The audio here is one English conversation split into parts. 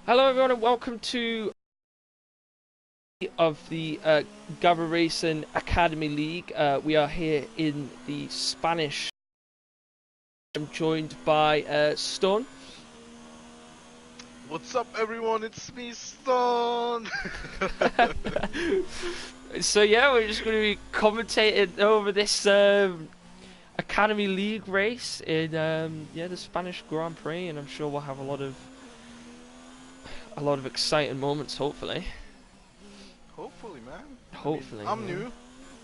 Hello everyone and welcome to of the Gavra Racing Academy League. We are here in the Spanish. I'm joined by Stone. What's up everyone, it's me, Stone! So yeah, we're just going to be commentating over this Academy League race in the Spanish Grand Prix, and I'm sure we'll have a lot of exciting moments, hopefully. Hopefully, man. Hopefully, I'm yeah. new.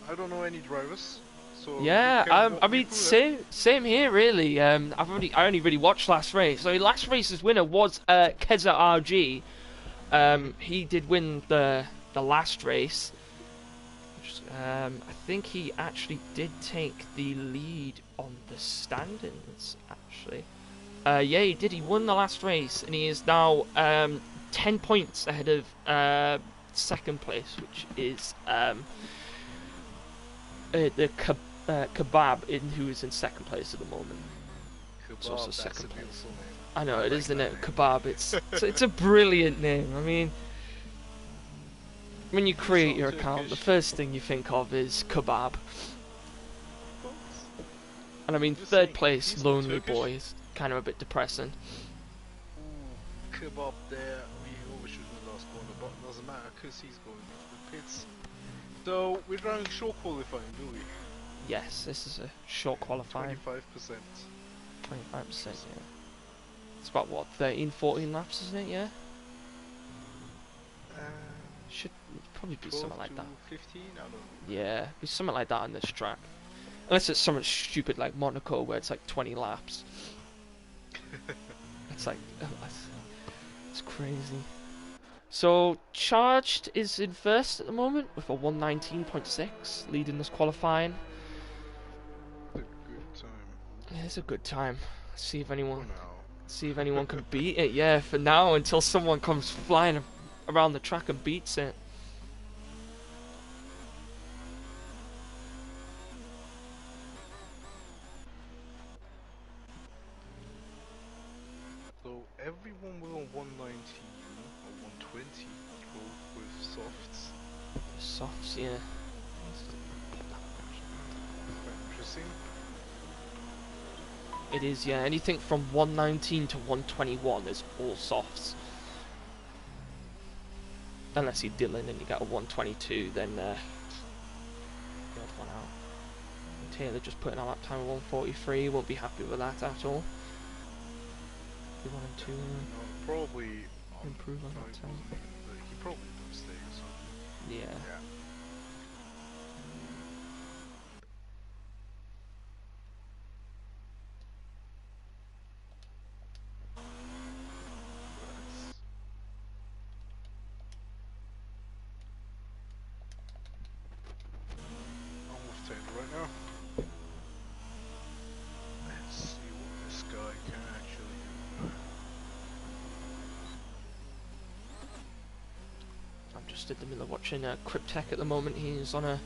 I don't know any drivers, so yeah. I mean, same here, really. I only really watched last race. So last race's winner was Keza RG. He did win the last race. I think he actually did take the lead on the standings. Actually, yeah, he did. He won the last race, and he is now 10 points ahead of second place, which is the Kebab, who is in second place at the moment. Kebab, It's also that's second a place. beautiful name. I know, it is, isn't it? Name. Kebab. It's a brilliant name. I mean, when you create your account, the first thing you think of is Kebab. And I mean, third place, Lonely Boy, is kind of a bit depressing. Ooh, Kebab there. We always should have last corner, but it doesn't matter because he's going into the pits. So we're running short qualifying, do we? Yes, this is a short qualifying. 25%. 25%, yeah. It's about what, 13, 14 laps, isn't it? Yeah. Should probably be something like that. 15, I don't know. Yeah, be something like that on this track. Unless it's something stupid like Monaco where it's like 20 laps. It's like, it's crazy. So, Charged is in first at the moment with a 119.6, leading this qualifying. A good time. Yeah, it's a good time. See if anyone can beat it. Yeah, for now, until someone comes flying around the track and beats it. So everyone will on 119 or 120 go with softs. Softs, yeah. Interesting. It is, yeah. Anything from 119 to 121 is all softs. Unless you're Dylan and you get a 122, then the odd one out. And Taylor just putting a lap time of 143, won't be happy with that at all. We want him to probably improve on that time. He probably did a mistake or something. Yeah. I'm with Taylor right now. Let's see what this guy can actually do. I'm just in the middle of watching Cryptech at the moment. He's on a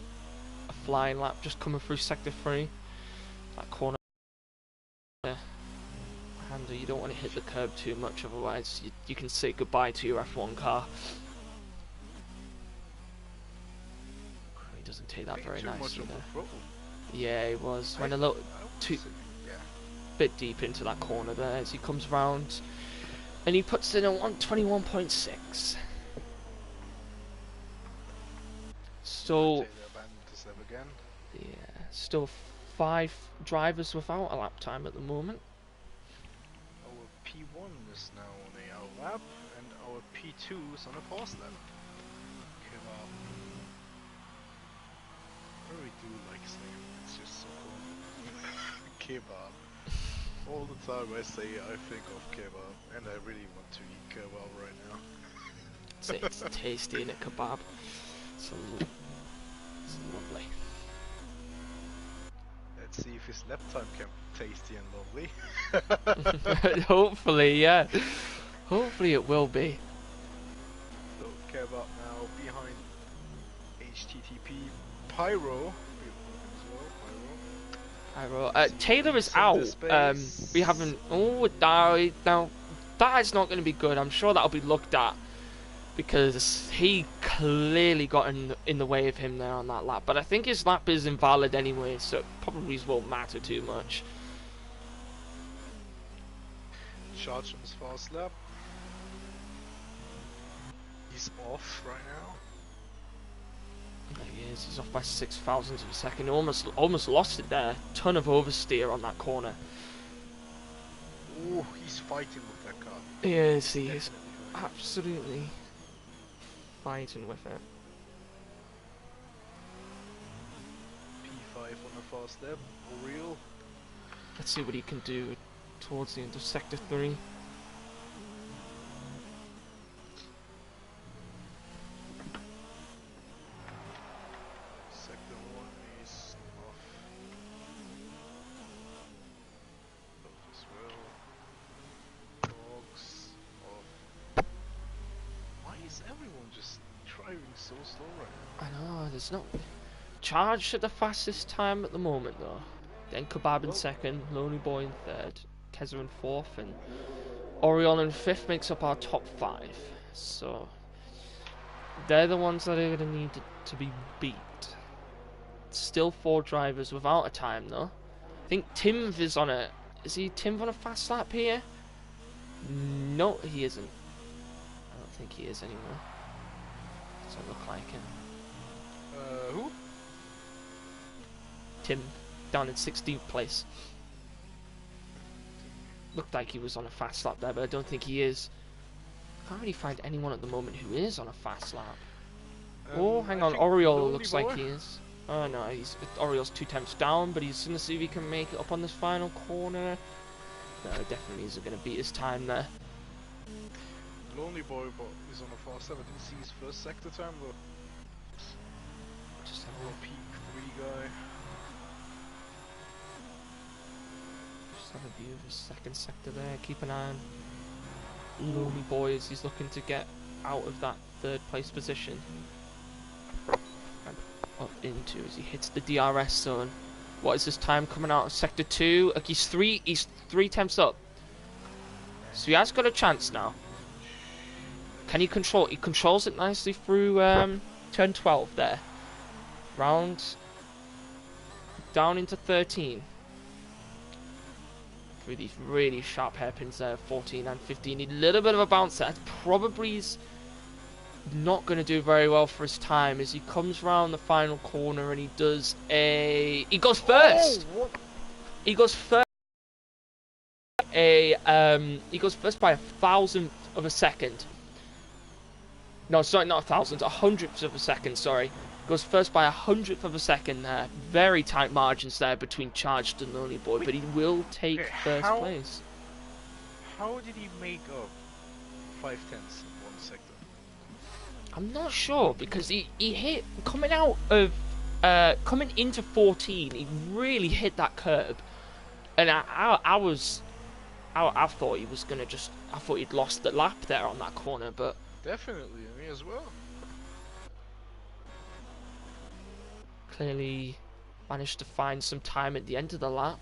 flying lap, just coming through sector 3. That corner. Hander, you don't want to hit the curb too much, otherwise you can say goodbye to your F1 car. He doesn't take that very nicely there. Yeah, he was. Went a little bit deep into that corner there as he comes round, and he puts in a 121.6. Still, yeah, still 5 drivers without a lap time at the moment. Our P1 is now on a out lap, and our P2 is on a pause lap. Kebab. I really do like his name, it's just so cool. Kebab. All the time I say I think of kebab, and I really want to eat kebab right now. It's tasty, innit, kebab? It's lovely. Let's see if his lap time can be tasty and lovely. Hopefully, yeah. Hopefully it will be. So kebab now behind HTTP Pyro. Taylor is out. We haven't. Oh, now that is not going to be good. I'm sure that'll be looked at because he clearly got in the way of him there on that lap. But I think his lap is invalid anyway, so it probably won't matter too much. Charge on his fast lap. He's off right now. There he is. He's off by 6 thousandths of a second. Almost lost it there. Ton of oversteer on that corner. Oh, he's fighting with that car. Yes, he is absolutely fighting with it. P5 on the fast lap. Real. Let's see what he can do towards the end of Sector 3. Sector 1 is off. Off as well. Dogs off. Why is everyone just driving so slow right now? I know, there's no... Charge at the fastest time at the moment though. Then Kebab in second, Lonely Boy in third, Keza in fourth, and Oriol in fifth makes up our top 5. So they're the ones that are going to need to be beat. Still 4 drivers without a time though. I think Timv is on a... Is he Timv on a fast lap here? No, he isn't. I don't think he is anymore. Doesn't look like it. Who? Tim, down in 16th place. Looked like he was on a fast lap there, but I don't think he is. Can't really find anyone at the moment who is on a fast lap. Oh, hang on, Oriol looks like he is. Oh no, Oriol's 2 tenths down, but he's gonna see if he can make it up on this final corner. No, definitely isn't gonna beat his time there. Lonely Boy is on a fast lap. I didn't see his first sector time though. Just have a Peak 3 guy. Just have a view of his second sector there. Keep an eye on Lonely Boy as he's looking to get out of that 3rd place position and up into as he hits the DRS zone. What is his time coming out of sector 2? He's 3 tenths up. So he has got a chance now. Can he control? He controls it nicely through turn 12 there. Round down into 13. Through these really sharp hairpins there, 14 and 15. A little bit of a bounce there. Probably not going to do very well for his time as he comes round the final corner and he does a... He goes first! Oh, he goes first. He goes first by 1,000th of a second. No, sorry, not 1,000th, 100th of a second, sorry. Goes first by 100th of a second there. Very tight margins there between Charged and Lonely Boy, but he will take first place. How did he make up 5 tenths in 1 sector? I'm not sure because he hit coming out of coming into 14. He really hit that curb, and I thought he was gonna just. I thought he'd lost the lap there on that corner, but definitely me as well. Clearly managed to find some time at the end of the lap.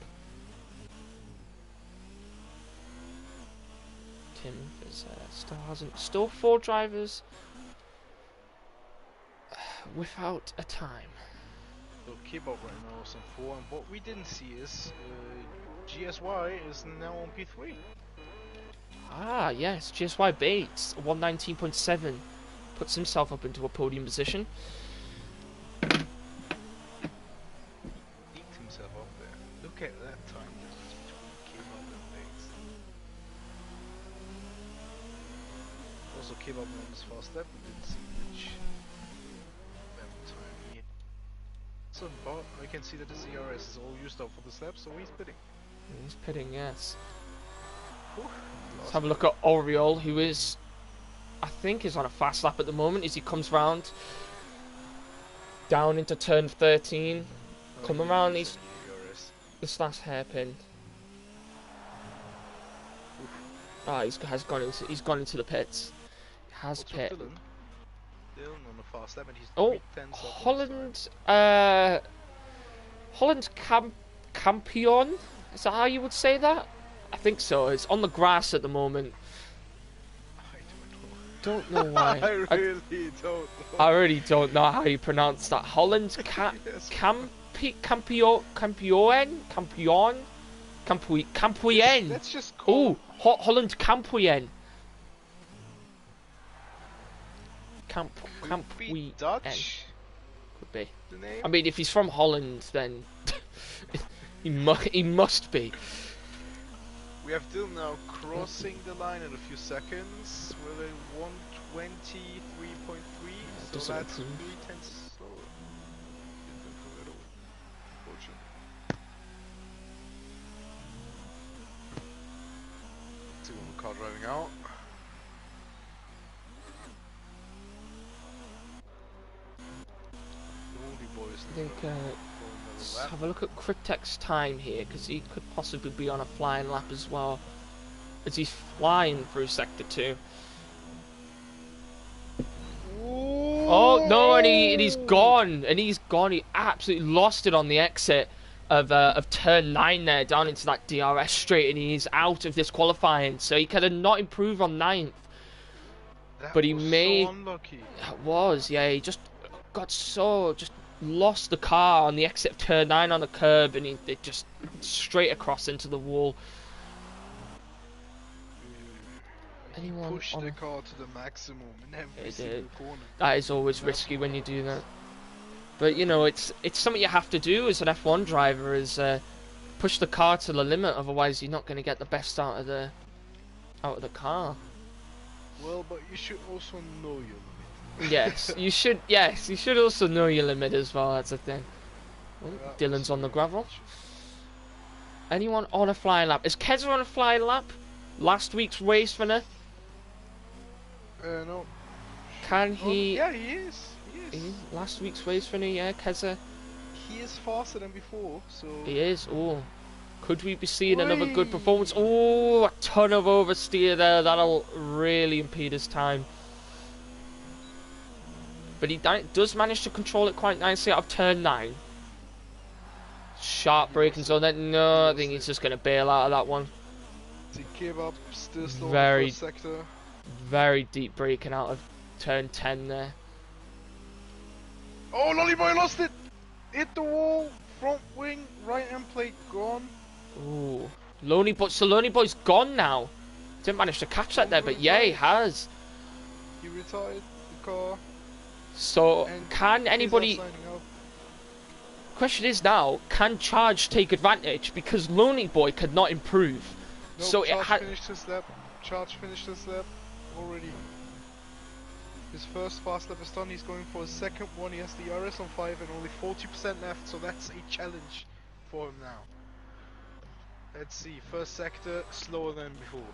Tim is, still 4 drivers without a time. So keep up right now is on 4, and what we didn't see is GSY is now on P3. Ah yes, GSY Bates 119.7 puts himself up into a podium position. Look at that time difference between Kebab and Bates. Also, Kebab on his fast lap, we didn't see which time he... So, but I can see that the CRS is all used up for this lap, so he's pitting. He's pitting, yes. Whew, let's have a look at Oriol, who is, I think, is on a fast lap at the moment as he comes round down into turn 13. Come around, he's this last hairpin. Ah, he's gone into the pits. He has pit. Dylan on the fast lap and he's Holland. Holland Campion? Is that how you would say that? I think so. It's on the grass at the moment. I Don't know why. I really don't know. I really don't know how you pronounce that. Holland Yes. Campion? Campuyen. Let's just Oh, call. Holland Campuyen. Could be Dutch. Could be. The name. I mean, if he's from Holland, then he must be. We have Dylan now crossing the line in a few seconds with a 123.3, so Doesn't that's 3 improve. tenths slower. Didn't improve at all, unfortunately. See one car driving out. Naughty boys. I think for another let's lap. have a look at Cryptek's time here, because he could possibly be on a flying lap as well, as he's flying through Sector 2. Oh no, and he's gone, he absolutely lost it on the exit of turn 9 there, down into that DRS straight, and he's out of this qualifying, so he could have not improved on 9th. But he was may... so unlucky. It was, yeah, he just lost the car on the exit of turn 9 on the curb, and it just straight across into the wall. Anyone Push on... the car to the maximum in every It single did. corner. That is always risky when you do that. But you know, it's something you have to do as an F1 driver, is push the car to the limit. Otherwise, you're not going to get the best out of the car. Well, but you should also know your limit. Yes, you should. Yes, you should also know your limit as well. That's the thing. Oh, That Dylan's was on the gravel. just- Anyone on a flying lap? Is Keza on a flying lap? Last week's race winner. No. Can Oh, he? yeah, he is. He is. Last week's race winner, yeah, Keza. He is faster than before, so. He is. Oh, could we be seeing another good Whee! performance? Oh, a ton of oversteer there. That'll really impede his time. But he does manage to control it quite nicely out of turn 9. Sharp braking zone. Then no, I think he's just going to bail out of that one. The kebab still slow Very- in the first sector. Very deep braking out of turn 10 there. Oh, Lollyboy lost it! Hit the wall, front wing, right end plate gone. Ooh, Lonely Boy. So Lonely Boy's gone now. Didn't manage to catch that there, but yeah, he has. He retired the car. So And can he's anybody? now signing up. Question is now, can Charge take advantage, because Lonely Boy could not improve? Nope, So it Charge had. finished his lap. Charge finished his lap already. His first fast lap is done. He's going for his second one. He has the RS on 5 and only 40% left, so that's a challenge for him now. Let's see. First sector slower than before.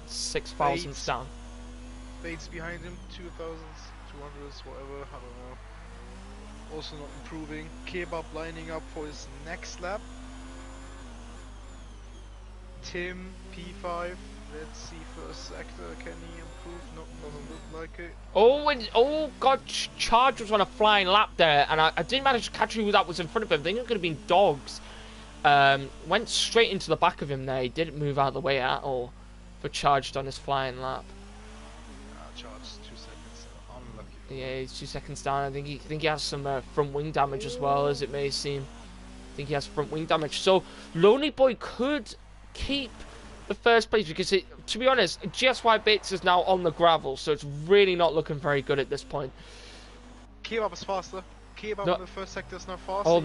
6,000 Bates. down. Bates behind him, 2,000s, 200s, whatever. I don't know. Also not improving. Kebab lining up for his next lap. Tim P5. Let's see first sector. Can he improve? No, doesn't look like it. Oh, and oh god, Charge was on a flying lap there, and I didn't manage to catch who that was in front of him. I think it could have been Dogs. Went straight into the back of him there. He didn't move out of the way at all. But Charged on his flying lap. Charge 2 seconds. Unlucky. Yeah, he's 2 seconds down. I think he has some front wing damage as well, as it may seem. I think he has front wing damage. So Lonely Boy could keep the first place, because to be honest, GSY Bates is now on the gravel, so it's really not looking very good at this point. Kebab is faster. Kebab No. in the first sector is now faster. Oh,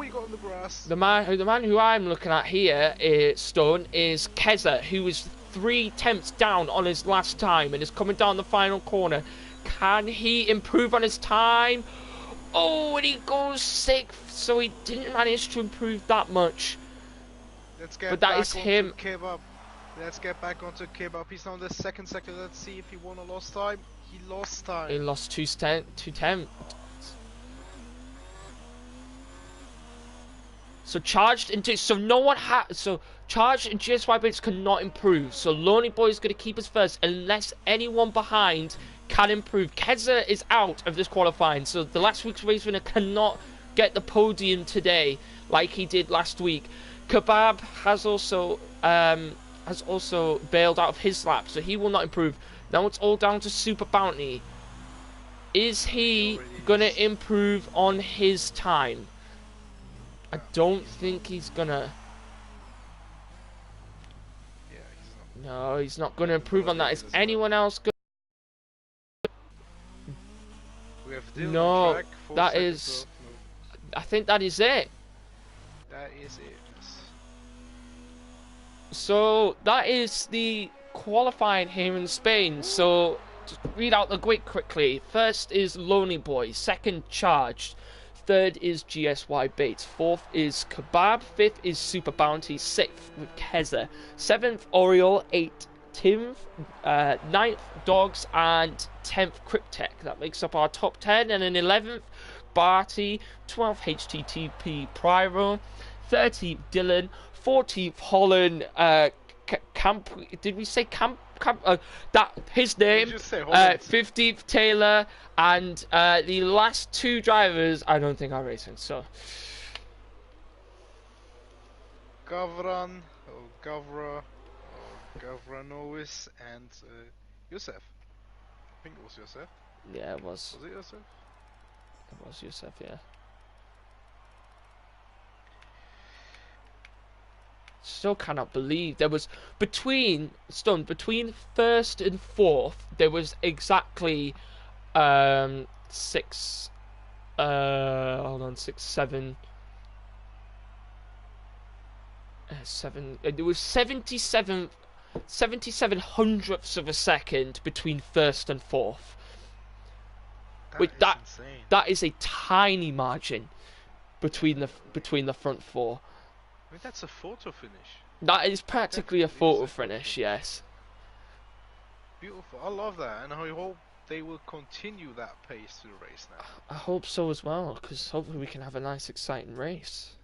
He got on the grass. The man who I'm looking at here, Stone, is Keza, who is 3 tenths down on his last time and is coming down the final corner. Can he improve on his time? Oh, and he goes 6th, so he didn't manage to improve that much. Let's get But that back is onto him. Kebab. Let's get back onto Kebab. He's now in the second sector. Let's see if he won or lost time. He lost time. He lost 2 tenths. So Charged into so Charged and GSY Bates cannot improve. So Lonely Boy is going to keep us first unless anyone behind can improve. Keza is out of this qualifying, so the last week's race winner cannot get the podium today like he did last week. Kebab has also bailed out of his lap, so he will not improve. Now it's all down to Super Bounty. Is he gonna improve on his time? I don't think he's gonna. No, he's not gonna improve on that. Is anyone else gonna? No, that is. I think that is it. That is it. So that is the qualifying here in Spain. So just read out the grid quickly. First is Lonely Boy. Second, Charged. Third is GSY Bates. Fourth is Kebab. Fifth is Super Bounty. Sixth with Keza. Seventh, Oriole. Eighth, Tim. Ninth, Dogs. And 10th, Cryptech. That makes up our top 10. And then 11th, Barty. 12th, HTTP Pyro. 13th, Dylan. 14th, Holland. Camp. Did we say Camp? That his name. 15th, Taylor. And the last two drivers, I don't think are racing. So Gavra Nois and Yusef. I think it was Yusef. Yeah, it was. Was it Yusef? It was Yusef, yeah. Still cannot believe there was between first and fourth there was exactly 6 7 there was 77 hundredths of a second between first and fourth. That is a tiny margin between the front four. I mean, that's a photo finish. That is practically a photo finish, yes. Beautiful. I love that, and I hope they will continue that pace to the race now. I hope so as well, because hopefully we can have a nice, exciting race.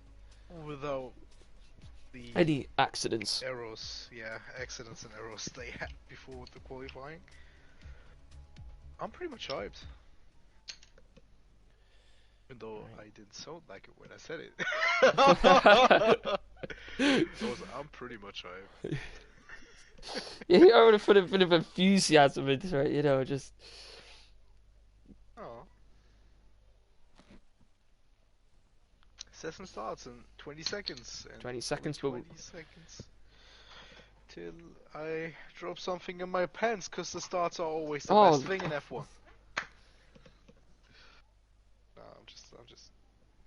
Without any accidents. Errors, yeah, accidents and errors they had before the qualifying. I'm pretty much hyped. Even though I didn't sound like it when I said it. I'm pretty much hyped. Yeah, I would have put a bit of enthusiasm into it, you know, just... Oh. Session starts in 20 seconds. 20 seconds, 20 seconds. Till I drop something in my pants, because the starts are always the best thing in F1. Nah, I'm just,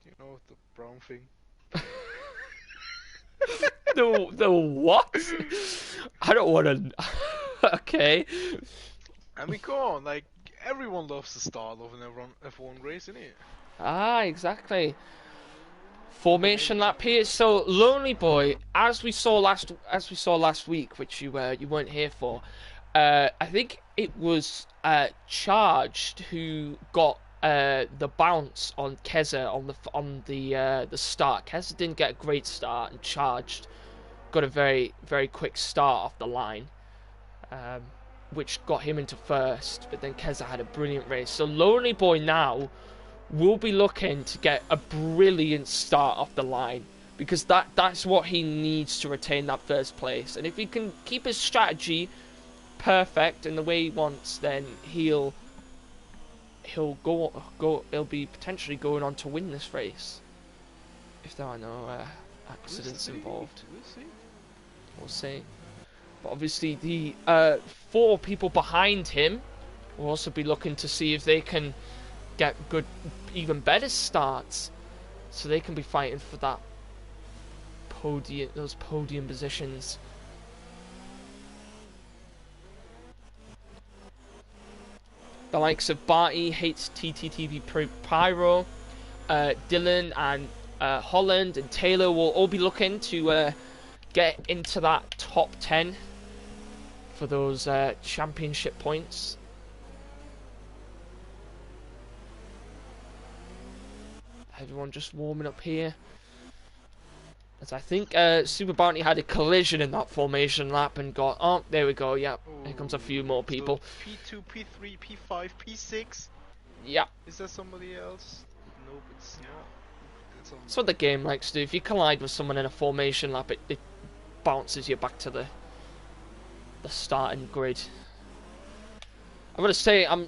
you know, the brown thing. The what? I don't want to... Okay. I mean, come on, like, everyone loves the start of an F1 race, innit? Ah, exactly. Formation lap here. So Lonely Boy, as we saw last week, which you weren't here for, I think it was Charged who got the bounce on Keza on the start. Keza didn't get a great start, and Charged got a very, very quick start off the line, which got him into first. But then Keza had a brilliant race. So Lonely Boy now will be looking to get a brilliant start off the line, because that's what he needs to retain that first place. And if he can keep his strategy perfect in the way he wants, then he'll be potentially going on to win this race if there are no accidents involved. We'll see. But obviously the 4 people behind him will also be looking to see if they can get good, even better starts, so they can be fighting for that podium, those podium positions. The likes of Barty, hates TTTV Pyro, Dylan and Holland and Taylor will all be looking to get into that top 10 for those championship points. Everyone just warming up here. As I think Super Bounty had a collision in that formation lap and got... Oh, there we go, yeah. Here comes a few more people. So P2, P3, P5, P6? Yeah. Is there somebody else? Nope, it's not. That's what the game likes to do. If you collide with someone in a formation lap, it bounces you back to the starting grid. I'm gonna say got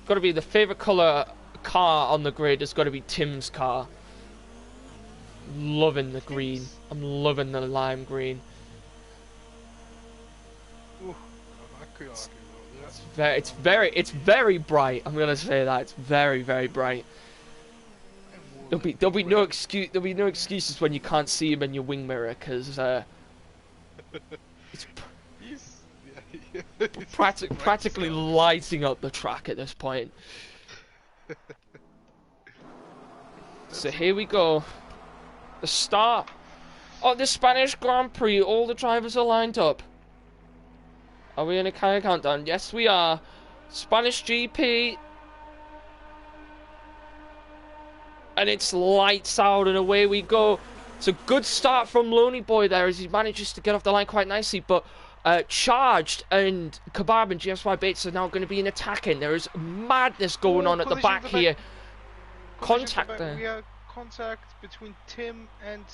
to be the favorite color car on the grid has got to be Tim's car. Loving the green. I'm loving the lime green. Ooh, I could argue about that. It's very bright. I'm gonna say that it's very bright. There'll be no excuses when you can't see him in your wing mirror, because it's practically lighting up the track at this point. So here we go. The start of the Spanish Grand Prix. All the drivers are lined up. Are we in a kind of countdown? Yes, we are. Spanish GP. And it's lights out and away we go. It's a good start from Lonely Boy there as he manages to get off the line quite nicely. But Charged and Kebab and GSY Bates are now going to be in attacking. There is madness going on at the back here. Contact there. We have contact between Tim and...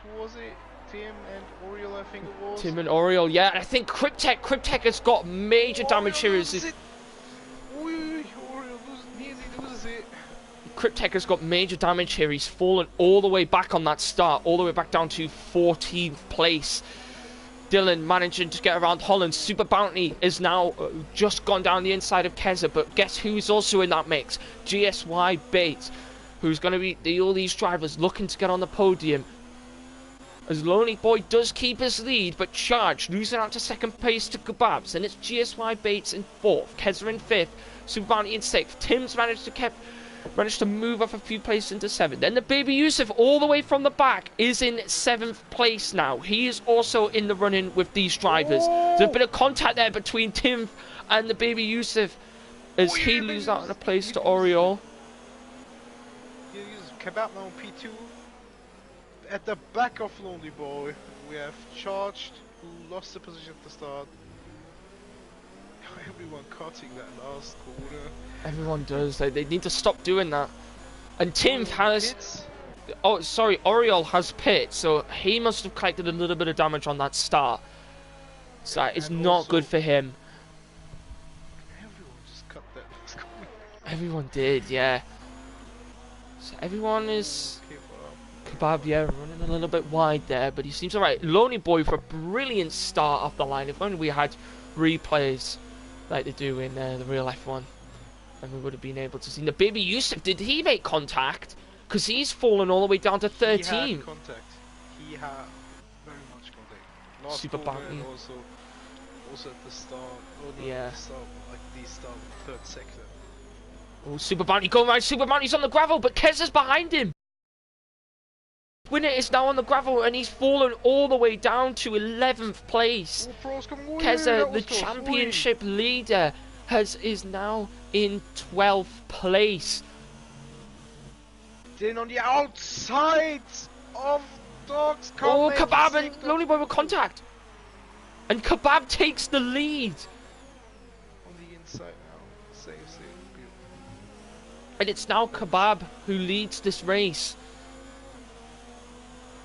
Who was it? Tim and Oriole, I think it was. Tim and Oriole, yeah. And I think Cryptek has got major damage here. Oriole loses it. Cryptek has got major damage here. He's fallen all the way back on that start, all the way back down to 14th place. Dylan managing to get around Holland. Super Bounty is now just gone down the inside of Keza, but guess who's also in that mix? GSY Bates, who's going to be all these drivers looking to get on the podium. As Lonely Boy does keep his lead, but Charged losing out to second place to Kebabs, and it's GSY Bates in 4th, Keza in 5th, Super Bounty in 6th. Tim's managed to move up a few places into 7th. Then the Baby Yusuf, all the way from the back, is in 7th place now. He is also in the running with these drivers. There's a bit of contact there between Tim and the Baby Yusuf as he loses out in a place to Oriole. He uses Kebab now on P2. At the back of Lonely Boy, we have Charged, who lost the position at the start. Everyone cutting that last corner. Everyone does. They need to stop doing that. And Tim has... Oh, sorry, Oriole has pit, so he must have collected a little bit of damage on that start. So it's not good for him. Everyone just cut that last corner. Everyone did, yeah. So everyone is... Kebab, yeah, running a little bit wide there, but he seems alright. Lonely Boy for a brilliant start off the line. If only we had replays like they do in the real F1, and we would have been able to see. The Baby Yusuf, did he make contact? Because he's fallen all the way down to 13. He had contact. He had very much contact. Last Super corner Bounty. and also at the start. Oh, no, Yeah. The start, like the start of the 3rd sector. Oh, Super Bounty going right. Super Bounty's on the gravel, but Keza's behind him. Winner is now on the gravel, and he's fallen all the way down to 11th place. Keza, the championship leader, is now in 12th place. Then on the outside of Dogs. Oh, Kebab and Lonely Boy with contact. And Kebab takes the lead. On the inside now. Save. Beautiful. And it's now Kebab who leads this race.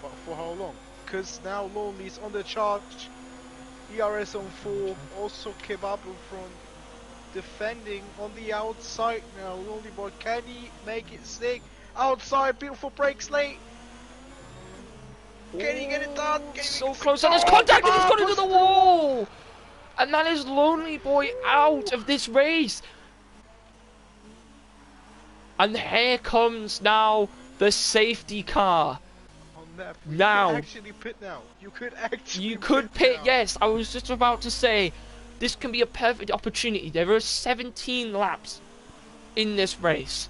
But for how long? Because now Lonely's on the charge. ERS on 4. Also Kebab in front. Defending on the outside now. Lonely Boy, can he make it stick? Outside, beautiful brakes late. Can he get it done? So close, and there's contact, and he's got into the wall! And that is Lonely Boy out of this race. And here comes now the safety car. Now, you could actually pit now. You could pit, now. yes. I was just about to say, this can be a perfect opportunity. There are 17 laps in this race.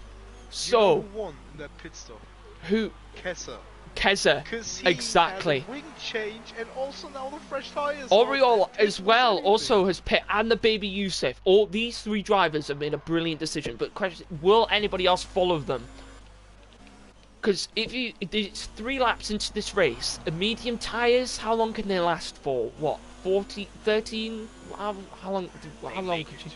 So, who won in that pit stop? Who? Keza. Because he Exactly. had a wing change and also now the fresh tires. Oriole as well also has pit, and the Baby Yusuf. All these three drivers have made a brilliant decision. But question: will anybody else follow them? Because it's 3 laps into this race, medium tires, how long can they last for? What, 40, 13? How long? How long could you?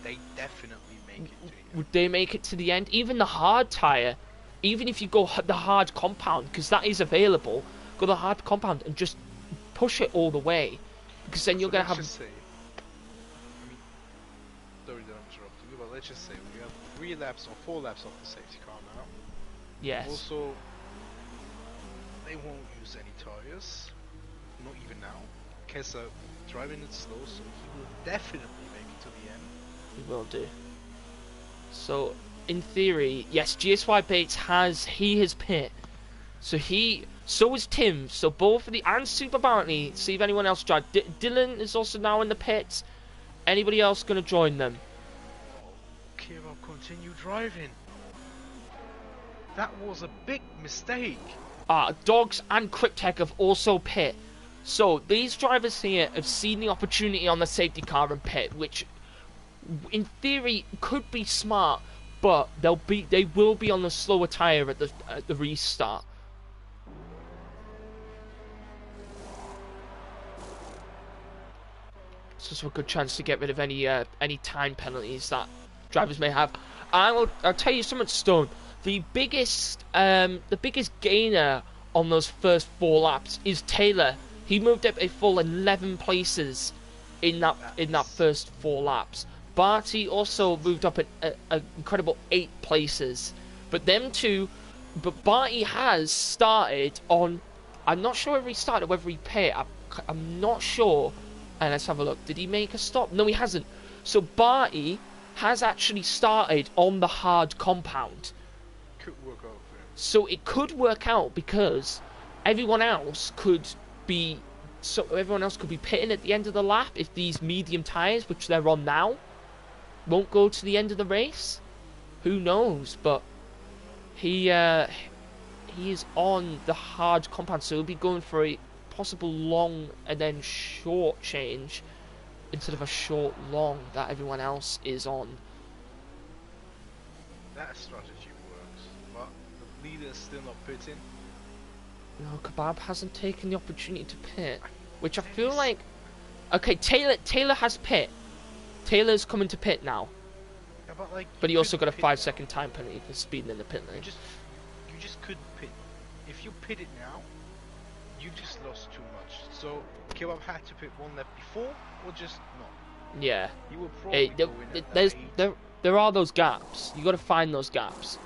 They definitely make it to the end. Would they make it to the end? Even the hard tire even if you go the hard compound, because that is available, go the hard compound and just push it all the way, because then you're gonna have. Just say, I mean, sorry that I'm interrupting you, but let's just say we have 3 laps or 4 laps of the safety car now. Yes. Also, they won't use any tires, not even now. Kesa driving it slow, so he will definitely make it to the end. He will do. So, in theory, yes, GSY Bates has pit. So is Tim. So both of the, and Super Bounty, see if anyone else drives. Dylan is also now in the pits. Anybody else going to join them? Okay, well, continue driving. That was a big mistake. Dogs and Cryptech have also pit. So these drivers here have seen the opportunity on the safety car and pit, which in theory could be smart, but they will be on the slower tire at the restart. So it's a good chance to get rid of any time penalties that drivers may have. I'll tell you something, Stone. The biggest gainer on those first 4 laps is Taylor. He moved up a full 11 places in that first 4 laps. Barty also moved up an incredible 8 places. But Barty has started on. I'm not sure whether he started, whether he pit. I'm not sure. And let's have a look. Did he make a stop? No, he hasn't. So Barty has actually started on the hard compound. Could work out for him. So it could work out because everyone else could be pitting at the end of the lap if these medium tyres, which they're on now, won't go to the end of the race. Who knows? But he is on the hard compound, so he'll be going for a possible long and then short change instead of a short long that everyone else is on. That strategy works, but the leader is still not pitting. No, Kebab hasn't taken the opportunity to pit, which I feel like. Okay, Taylor has pit. Taylor's coming to pit now. Yeah, but he also got a 5-second time penalty for speeding in the pit lane. You just couldn't pit. If you pit it now, you just lost too much. So Kebab had to pit 1 lap before, or just not. Yeah. He will probably go in at there are those gaps. You got to find those gaps.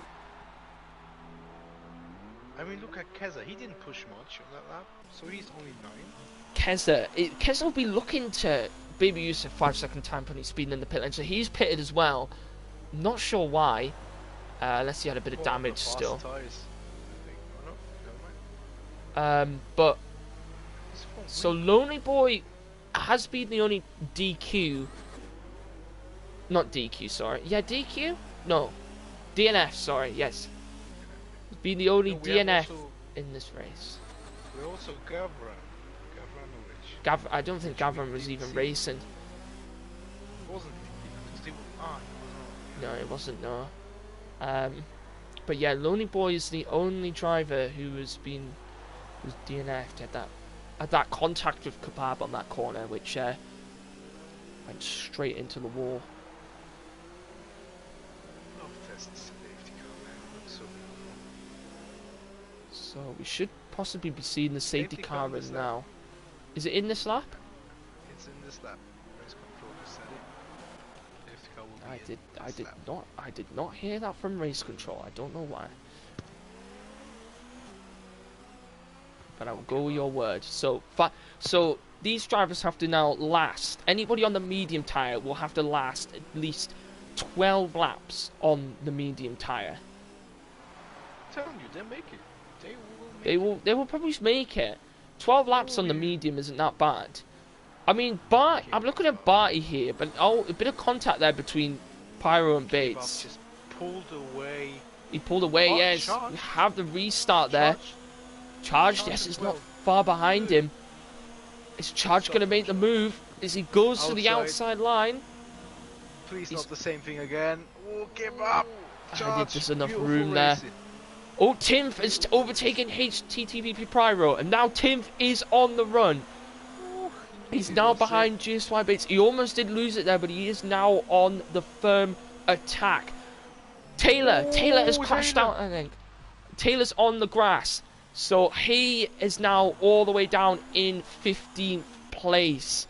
I mean, look at Keza. He didn't push much on that lap, so he's only 9. Keza will be looking to maybe use a 5-second time penalty speeding in the pit lane, so he's pitted as well. Not sure why. Unless he had a bit of damage still. Tires, I think. But so Lonely Boy has been the only DQ. Not DQ, sorry. Yeah, DQ? No. DNF, sorry, yes. He's been the only DNF in this race. We also Gavra. I don't think Gavra was even racing. Wasn't he? No, it wasn't, no. But yeah, Lonely Boy is the only driver who's DNF'd at that contact with Kebab on that corner, which went straight into the wall. So we should possibly be seeing the safety car in now. Is it in this lap? It's in this lap. Race control just said it. Safety car will be I did not hear that from race control. I don't know why. But I will go with your word. So these drivers have to now last. Anybody on the medium tyre will have to last at least 12 laps on the medium tyre. I'm telling you, they'll make it. They will probably make it. 12 laps on the medium isn't that bad. I mean, I'm looking at Barty here, but a bit of contact there between Pyro and Bates. Just pulled away. He pulled away, yes. We have the restart there. Charged, yes, it's not far behind him. Is Charge going to make the move as he goes to the outside line? Please not the same thing again. Oh, give up. Charge. There's enough room there. Oh, Timf is overtaking HTTVP Pyro, and now Timf is on the run. He's now behind GSY Bates. He almost did lose it there, but he is now on the firm attack. Taylor has crashed out, I think. Taylor's on the grass. So he is now all the way down in 15th place.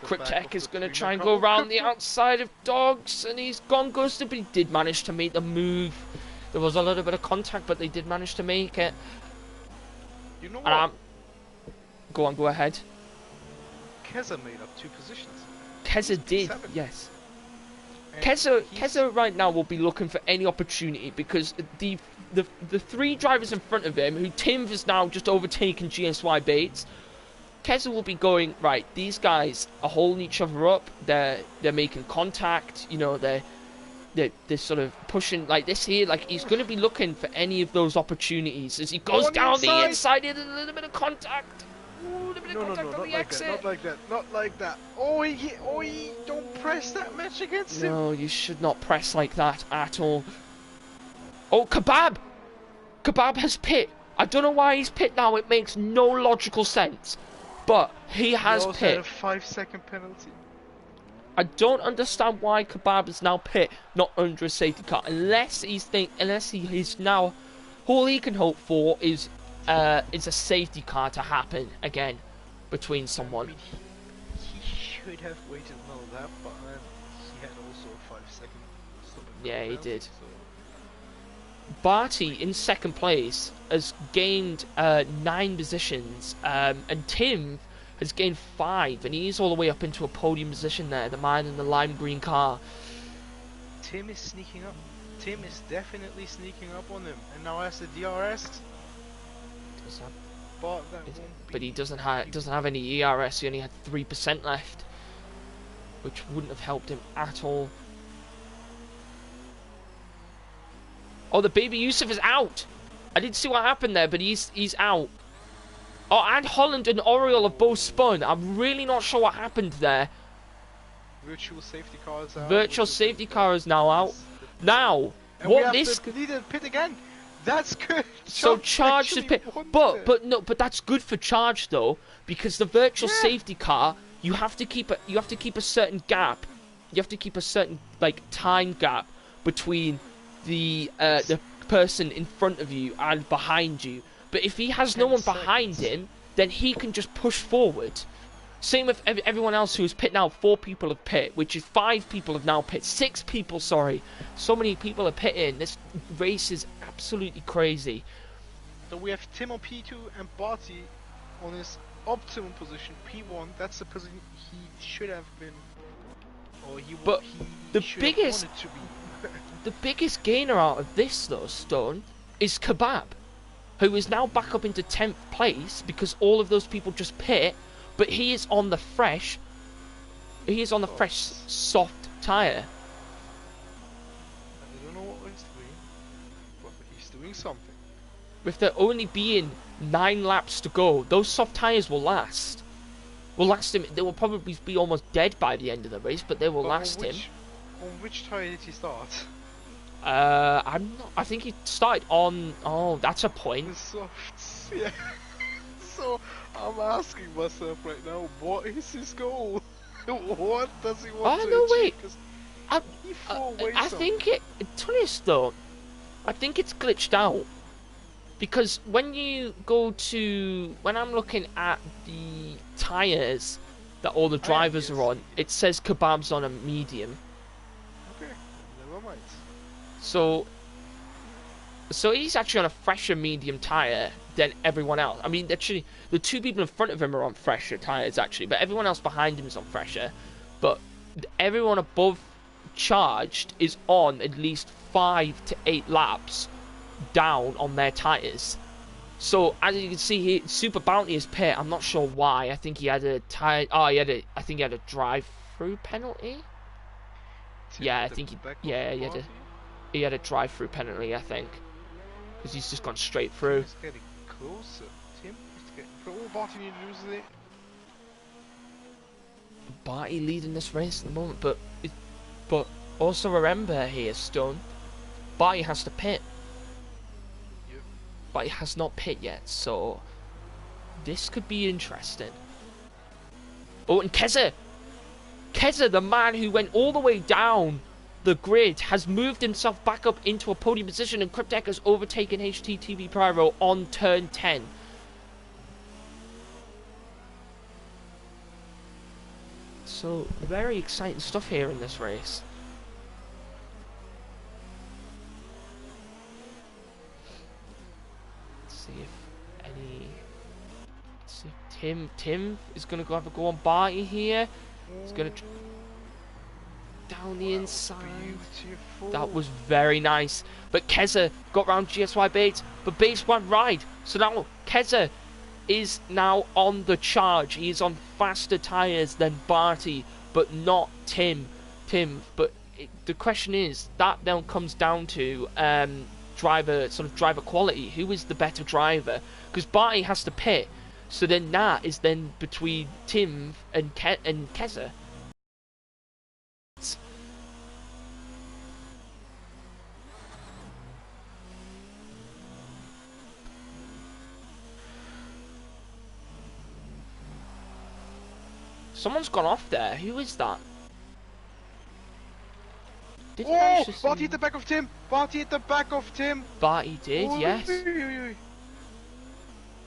Kryptek is going to try and go around the outside of Dogs, and he's gone ghosted, but he did manage to make the move. There was a little bit of contact, but they did manage to make it. You know what? Go on, go ahead. Keza made up 2 positions. Keza did, yes. Keza right now will be looking for any opportunity, because the 3 drivers in front of him, who Tim has now just overtaken GSY Bates, Keza will be going, right, these guys are holding each other up, they're making contact, you know, they're sort of pushing like this here, like he's going to be looking for any of those opportunities as he goes down the inside, a little bit of contact. Ooh, no, not like that. Oh, don't press that match against him. No, you should not press like that at all. Oh, Kebab has pit. I don't know why he's pit now, it makes no logical sense. But he has pit. Had a 5-second penalty. I don't understand why Kebab is now pit, not under a safety car, unless he's now, all he can hope for is a safety car to happen again between someone. I mean, he should have waited all that, but he had also a 5-second. Yeah, he did. So. Barty in second place has gained 9 positions, and Tim has gained 5, and he's all the way up into a podium position there, the man in the lime green car. Tim is sneaking up. Tim is definitely sneaking up on him, and now has the DRS. But he doesn't have any ERS. He only had 3% left, which wouldn't have helped him at all. Oh, the baby Yusuf is out. I didn't see what happened there, but he's out. Oh, and Holland and Oriole have both spun. I'm really not sure what happened there. Virtual safety car is out. Virtual safety car is now out. Now, and what this? Need a pit again. That's good. So Charge is pit, but that's good for Charge though, because the virtual safety car, you have to keep a certain gap. You have to keep a certain time gap between the person in front of you and behind you. But if he has no one behind him, then he can just push forward. Same with everyone else who's pit now. 4 people have pit, which is 5 people have now pit. 6 people, sorry. So many people are pitting. This race is absolutely crazy. So we have Tim on P2 and Barty on his optimum position, P1. That's the position he should have been. Or he wanted to be. The biggest gainer out of this, though, Stone, is Kebab, who is now back up into 10th place because all of those people just pit, but he is on the fresh soft tyre. I don't know what he's doing, but he's doing something. With there only being 9 laps to go, those soft tyres will last. Him. They will probably be almost dead by the end of the race, but they will last him. On which tyre did he start? I think he started on. Oh, that's a point. The softs, yeah. So I'm asking myself right now, what is his goal? What does he want to achieve? I think though, I think it's glitched out. Because when I'm looking at the tyres that all the drivers are on, it says Kebab's on a medium. Okay, never mind. So he's actually on a fresher medium tyre than everyone else. I mean, actually, the 2 people in front of him are on fresher tyres, actually, but everyone else behind him is on fresher. But everyone above Charged is on at least 5 to 8 laps down on their tyres. So as you can see here, Super Bounty is pit. I'm not sure why. I think he had a I think he had a drive-through penalty. Yeah, I think he had a drive-through penalty, I think, because he's just gone straight through. He's getting closer. Tim is getting closer. Oh, Barty loses it. Barty leading this race at the moment, but also remember here, Stone, Barty has to pit. But he has not pit yet, so this could be interesting. Oh, and Keza, the man who went all the way down the grid, has moved himself back up into a podium position, and Cryptek has overtaken HTTV Pyro on turn 10. So, very exciting stuff here in this race. Let's see if Tim is going to have a go on Barty here. He's going to down the inside. Beautiful. That was very nice. But Keza got round GSY Bates, but Bates went right. So now Keza is now on the charge. He is on faster tyres than Barty, but not Tim. But the question is, that then comes down to driver quality. Who is the better driver? Because Barty has to pit. So then that is then between Tim and Keza. Someone's gone off there. Who is that? Did he manage to see... Barty hit the back of Tim! Barty hit the back of Tim! Barty did, yes.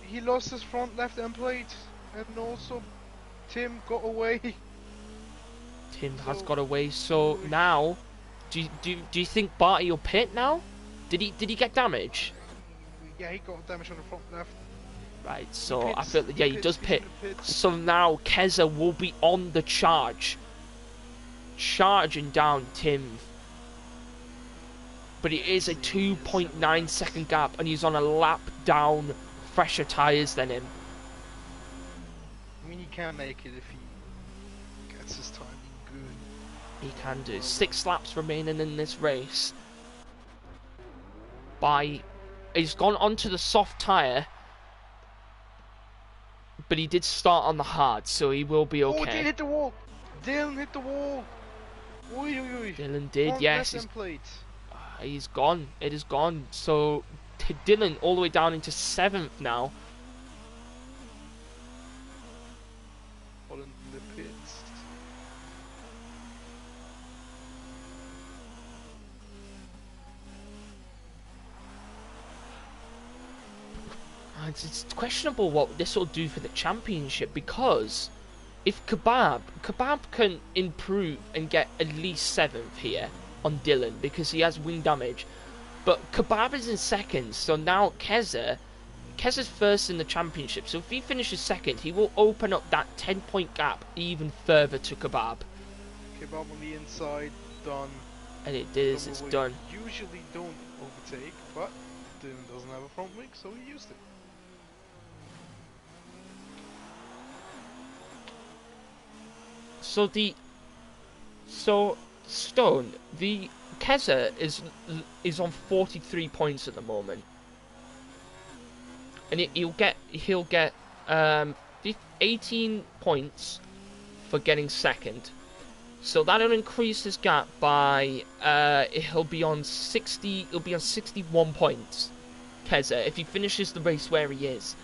He lost his front left end plate, and also Tim got away. Tim has got away. So now, do you think Barty will pit now? Did he get damage? Yeah, he got damage on the front left. Right, so I feel that, yeah, he does pit. So now Keza will be on the charge, charging down Tim. But it is a 2.9 second gap, and he's on a lap down fresher tyres than him. I mean, he can make it if he gets his timing good. He can do. 6 laps remaining in this race. He's gone onto the soft tyre, but he did start on the hard, so he will be okay. Oh, Dylan hit the wall! Dylan hit the wall! Oy, oy, oy. Dylan did, Front yes. He's gone. It is gone. So Dylan all the way down into 7th now. All in the pits. It's questionable what this will do for the championship, because if Kebab can improve and get at least 7th here on Dylan because he has wing damage, but Kebab is in 2nd, so now Keza's first in the championship, so if he finishes 2nd, he will open up that 10-point gap even further to Kebab. Kebab on the inside, done. And it is, it's done. Usually don't overtake, but Dylan doesn't have a front wing, so he used it. So Stone, the Keza is on 43 points at the moment, and he'll get 18 points for getting 2nd. So that'll increase his gap by he'll be on 61 points. Keza, if he finishes the race where he is.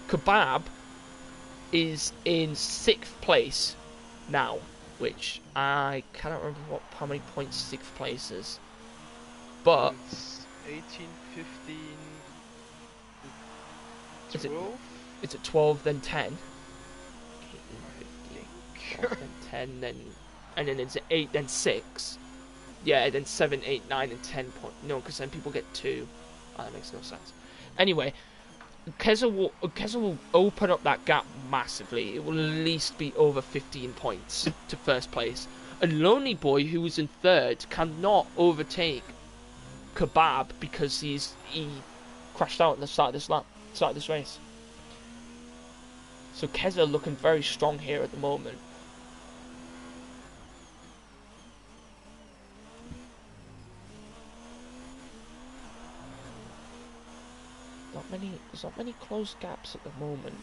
Kebab is in 6th place now, which I cannot remember how many points 6th place is, but it's 18, 15, 12? It's at 12, then 10. 12, then 10, and then it's 8, then 6. Yeah, then 7, 8, 9, and 10 point. No, because then people get 2. Oh, that makes no sense. Anyway, Keza will open up that gap massively. It will at least be over 15 points to 1st place. And Lonely Boy, who was in 3rd, cannot overtake Kebab because he crashed out at the start of this race. So Keza looking very strong here at the moment. There's not many close gaps at the moment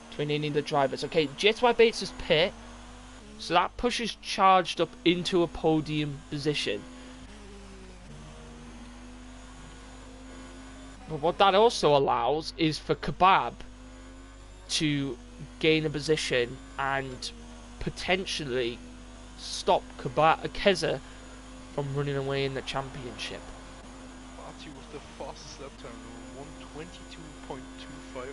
between any of the drivers. Okay, GSY Bates is pit, so that pushes Charged up into a podium position. But what that also allows is for Kebab to gain a position and potentially stop Keza from running away in the championship. Barty with the fastest lap time, 122.25.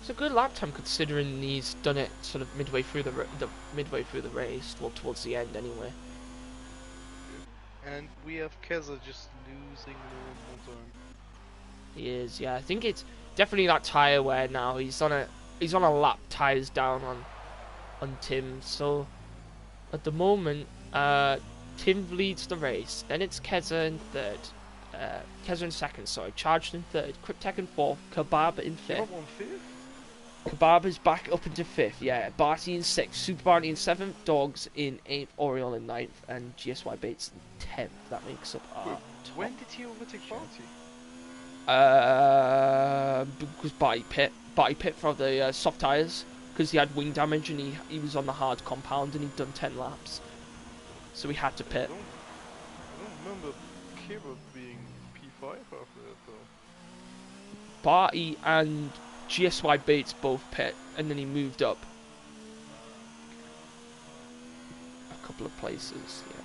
It's a good lap time considering he's done it sort of midway through the race, well towards the end anyway. And we have Keza just losing more time. He is, yeah. I think it's definitely that tyre wear now. He's on a lap tyres down on Tim. So at the moment, Tim leads the race. Then it's Keza in third. Keza in second, sorry. Charged in third. Cryptek in fourth. Kebab in fifth. Kebab is back up into fifth, yeah. Barty in sixth. Super Barty in seventh. Dogs in eighth. Oriole in ninth. And GSY Bates in 10th. That makes up our top. When did he overtake Barty? Because Barty pit for the soft tyres. Because he had wing damage and he was on the hard compound and he'd done 10 laps. So we had to pit. I don't remember Kebab being P5 after that though. Barty and GSY Bates both pit, and then he moved up a couple of places, yeah.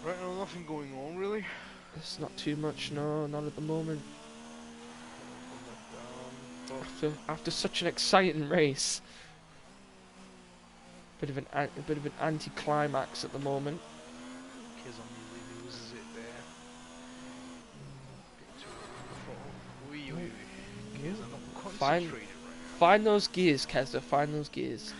Right now, nothing going on really. There's not too much, no, not at the moment. After such an exciting race, bit of an anti-climax at the moment. Kizon really loses it there. Find those gears, Keza. Find those gears.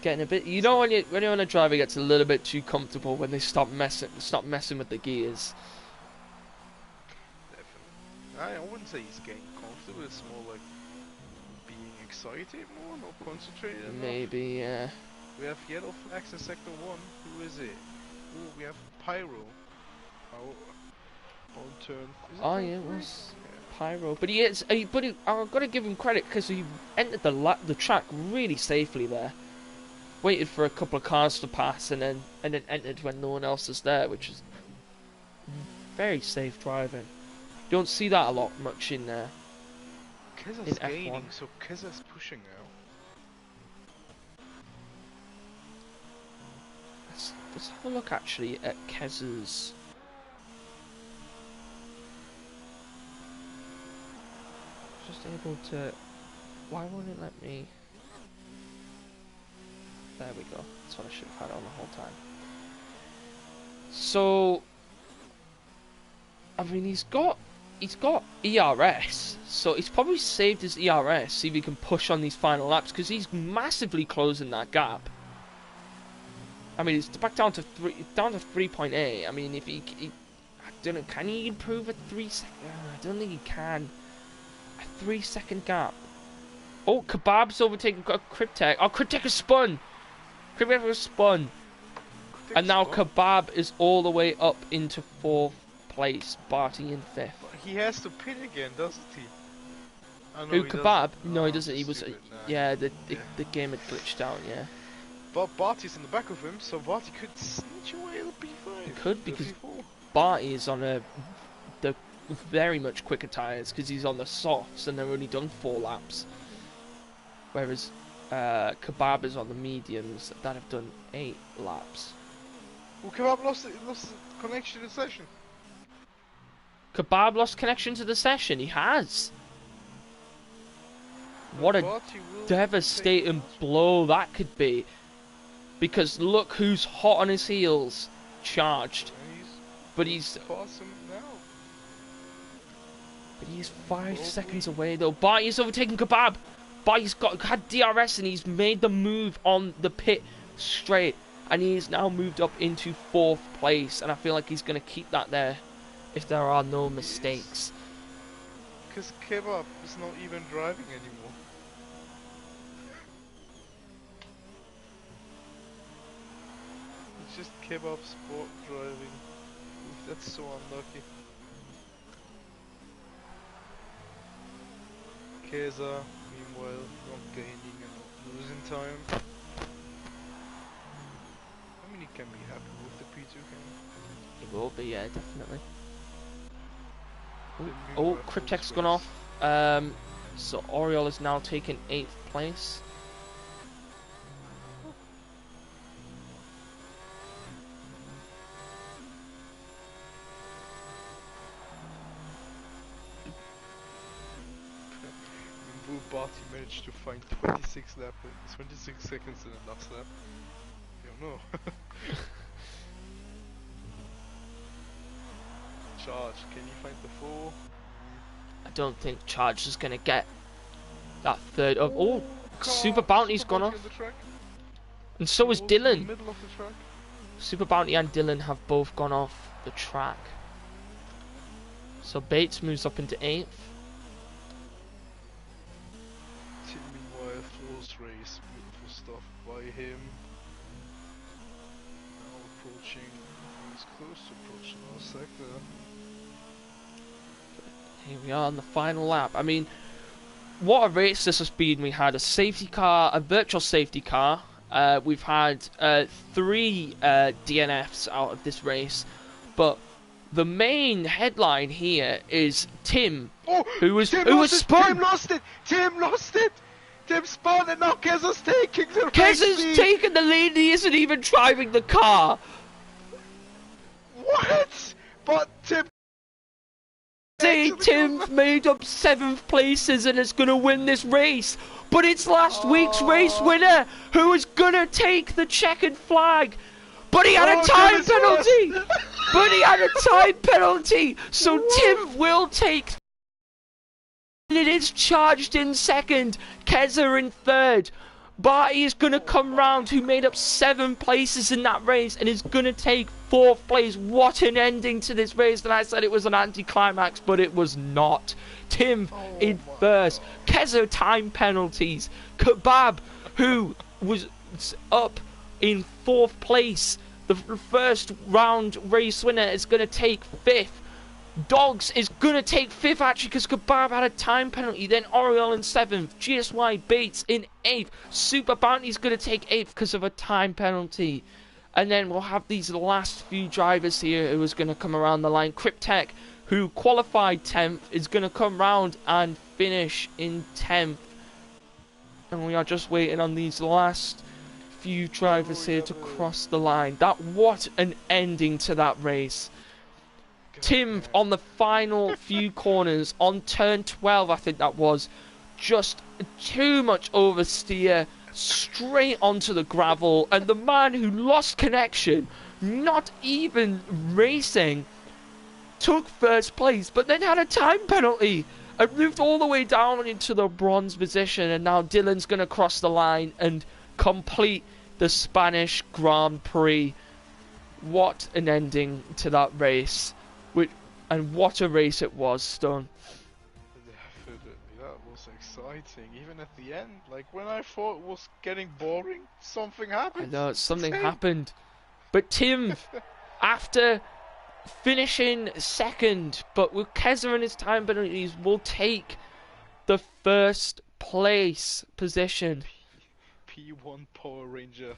Getting a bit. You know when you're on a driver gets a little bit too comfortable when they stop messing with the gears. Definitely. I wouldn't say he's getting comfortable. It's more like being excited more, not concentrated enough. Maybe, yeah. We have yellow flags in sector 1. Who is it? Oh, we have Pyro. On turn. Oh yeah, it was Pyro. But I've got to give him credit because he entered the track really safely there. Waited for a couple of cars to pass and then entered when no one else is there, which is very safe driving. You don't see that a lot much in there. Keza's gaining, so Keza's pushing now. Let's have a look actually at Keza's. Just able to. Why won't it let me? There we go. That's what I should have had on the whole time. So, I mean, he's got ERS, so he's probably saved his ERS. See if he can push on these final laps because he's massively closing that gap. I mean, it's back down to 3.8. I mean, if he I don't know, can he improve a 3 second? I don't think he can. A 3 second gap. Oh, Kebab's overtaken Cryptek. Oh, Cryptek has spun. Cryptek has spun. And now Kebab is all the way up into 4th place. Barty in 5th. But he has to pit again, doesn't he? Who, Kebab? No, he doesn't. He was... yeah, the game had glitched out, yeah. But Barty's in the back of him, so Barty could snitch away the P5. He could, because Barty is on the very much quicker tyres, because he's on the softs, and they've only done 4 laps. Whereas Kebab is on the mediums that have done 8 laps. Well, Kebab lost connection to the session. Kebab lost connection to the session. He has. What a devastating blow that could be. Because look who's hot on his heels. Charged. But he's... But he's 5 seconds away though. Barty's overtaken Kebab. Barty's had DRS and he's made the move on the pit straight. And he's now moved up into 4th place. And I feel like he's going to keep that there if there are no mistakes. Because Kebab is not even driving anymore. It's just Kebab sport driving. That's so unlucky. Keza, meanwhile, not gaining and not losing time. I mean, he can be happy with the P2, can he? He will be, yeah, definitely. Oh, Cryptek's gone off. So Oriole is now taking 8th place. Barty managed to find 26 seconds in the last lap. I don't know. Charge, can you find the 4? I don't think Charge is going to get that third of. Oh, Super Bounty's gone off. And so is Dylan. Middle of the track. Super Bounty and Dylan have both gone off the track. So Bates moves up into 8th. Meanwhile, close race, beautiful stuff by him. Now approaching, he's close to approaching our sector. Here we are on the final lap. I mean, what a race this has been. We had a safety car, a virtual safety car. We've had 3 DNFs out of this race, but the main headline here is Tim, who was spun. Tim lost it. Tim spun, and now Kezza's taking the lead. Kezza's taking the lead. He isn't even driving the car. What? But Tim. Say Tim's made up 7th places and is going to win this race. But it's last week's race winner who is going to take the checkered flag. But he had a time penalty. But he had a time penalty. So Tim will take. And it is Charged in 2nd. Kezza in 3rd. Barty is going to come round, who made up 7 places in that race, and is going to take 4th place. What an ending to this race. And I said it was an anticlimax, but it was not. Tim in 1st. Kezza time penalties. Kebab, who was up in 4th place. The first round race winner is going to take 5th. Dogs is going to take 5th actually because Kebab had a time penalty. Then Oriole in 7th. GSY Bates in 8th. Super Bounty is going to take 8th because of a time penalty. And then we'll have these last few drivers here who is going to come around the line. Cryptech, who qualified 10th, is going to come round and finish in 10th. And we are just waiting on these last few drivers here to cross the line. What an ending to that race. Tim on the final few corners on turn 12, I think that was, just too much oversteer, straight onto the gravel, and the man who lost connection, not even racing, took 1st place, but then had a time penalty and moved all the way down into the bronze position. And now Dylan's going to cross the line and complete the Spanish Grand Prix. What an ending to that race. And what a race it was, Stone. Definitely, that was exciting. Even at the end, like when I thought it was getting boring, something happened. I know, something happened. But Tim, after finishing 2nd, but with Kezza and his time penalties, will take the 1st place position. P1 Power Ranger.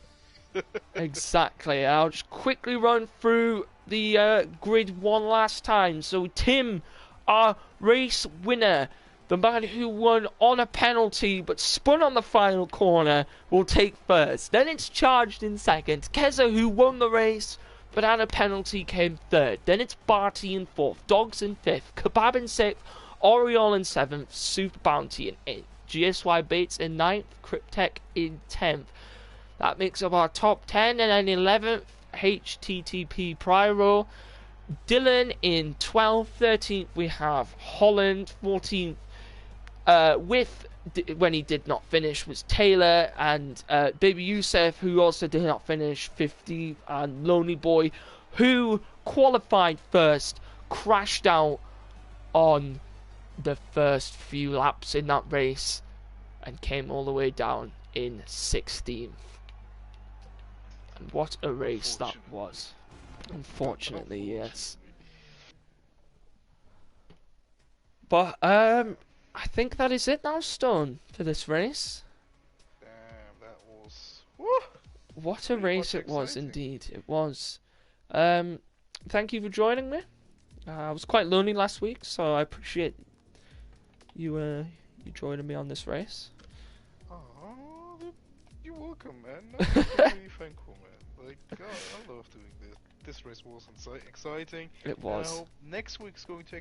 Exactly. I'll just quickly run through the grid one last time. So Tim, our race winner, the man who won on a penalty but spun on the final corner, will take 1st. Then it's Charged in 2nd. Kezza, who won the race but had a penalty, came 3rd. Then it's Barty in 4th. Dogs in 5th. Kebab in 6th. Oriole in 7th. Super Bounty in 8th. GSY Bates in 9th. Cryptech in 10th. That makes up our top 10, and then 11th, HTTP Pyro. Dylan in 12th, 13th we have Holland, 14th, when he did not finish was Taylor, and Baby Youssef, who also did not finish, 15th, and Lonely Boy, who qualified 1st, crashed out on the first few laps in that race, and came all the way down in 16th. And what a race that was. Unfortunately, yes. But I think that is it now, Stone, for this race. Damn, that was... Woo! What a race it was, indeed. It was. Thank you for joining me. I was quite lonely last week, so I appreciate you you joining me on this race. Oh, you're welcome, man. I'm really thankful, man. Like, I love doing this. This race was exciting. It was. I hope next week's going to be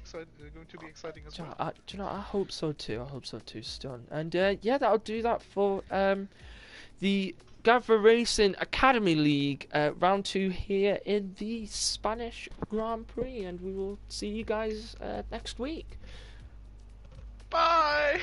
exciting as well. Do you know? I hope so too. I hope so too, Stun. And yeah, that'll do that for the Gavra Racing Academy League round 2 here in the Spanish Grand Prix, and we will see you guys next week. Bye.